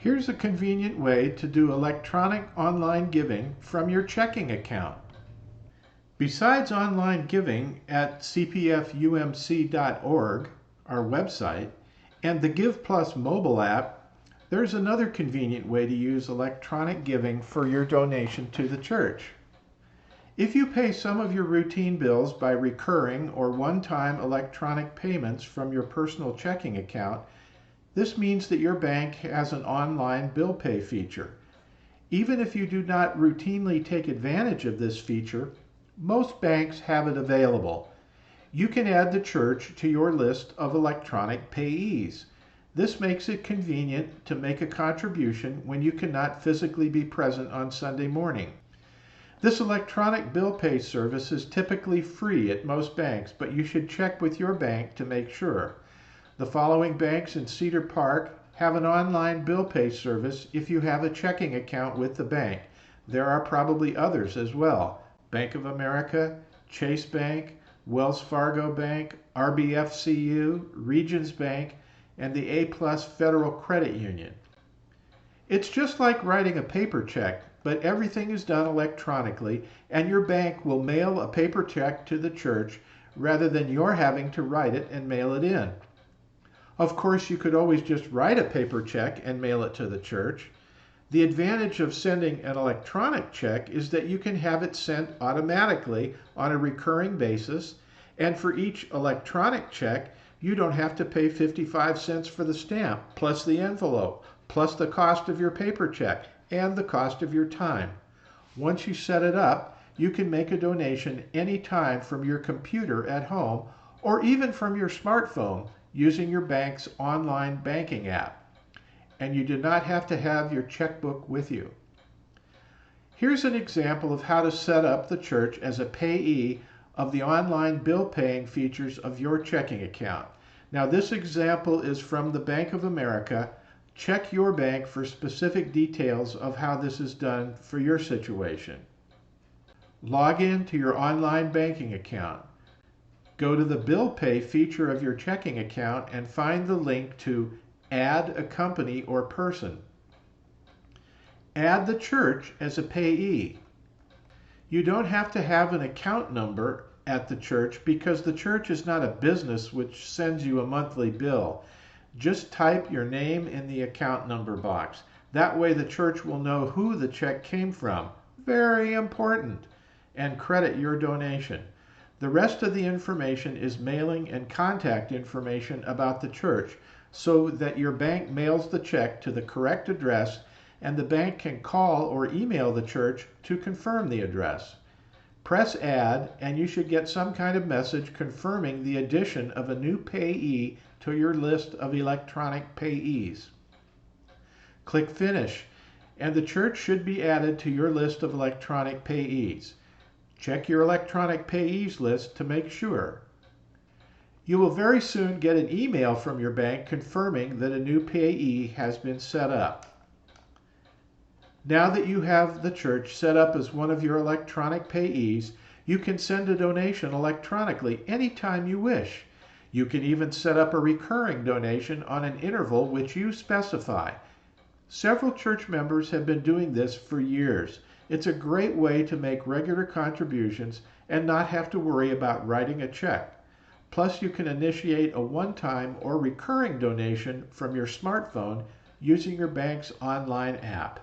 Here's a convenient way to do electronic online giving from your checking account. Besides online giving at CPFUMC.org, our website, and the Give Plus mobile app, there's another convenient way to use electronic giving for your donation to the church. If you pay some of your routine bills by recurring or one-time electronic payments from your personal checking account, this means that your bank has an online bill pay feature. Even if you do not routinely take advantage of this feature, most banks have it available. You can add the church to your list of electronic payees. This makes it convenient to make a contribution when you cannot physically be present on Sunday morning. This electronic bill pay service is typically free at most banks, but you should check with your bank to make sure. The following banks in Cedar Park have an online bill pay service if you have a checking account with the bank. There are probably others as well. Bank of America, Chase Bank, Wells Fargo Bank, RBFCU, Regions Bank, and the A+ Federal Credit Union. It's just like writing a paper check, but everything is done electronically, and your bank will mail a paper check to the church rather than your having to write it and mail it in. Of course, you could always just write a paper check and mail it to the church. The advantage of sending an electronic check is that you can have it sent automatically on a recurring basis, and for each electronic check, you don't have to pay 55 cents for the stamp, plus the envelope, plus the cost of your paper check, and the cost of your time. Once you set it up, you can make a donation anytime from your computer at home or even from your smartphone using your bank's online banking app. And you do not have to have your checkbook with you. Here's an example of how to set up the church as a payee of the online bill paying features of your checking account. Now, this example is from the Bank of America. Check your bank for specific details of how this is done for your situation. Log in to your online banking account. Go to the Bill Pay feature of your checking account and find the link to Add a Company or Person. Add the church as a payee. You don't have to have an account number at the church because the church is not a business which sends you a monthly bill. Just type your name in the account number box. That way the church will know who the check came from. Very important. And credit your donation. The rest of the information is mailing and contact information about the church so that your bank mails the check to the correct address and the bank can call or email the church to confirm the address. Press Add and you should get some kind of message confirming the addition of a new payee to your list of electronic payees. Click Finish and the church should be added to your list of electronic payees. Check your electronic payees list to make sure. You will very soon get an email from your bank confirming that a new payee has been set up. Now that you have the church set up as one of your electronic payees, you can send a donation electronically anytime you wish. You can even set up a recurring donation on an interval which you specify. Several church members have been doing this for years. It's a great way to make regular contributions and not have to worry about writing a check. Plus, you can initiate a one-time or recurring donation from your smartphone using your bank's online app.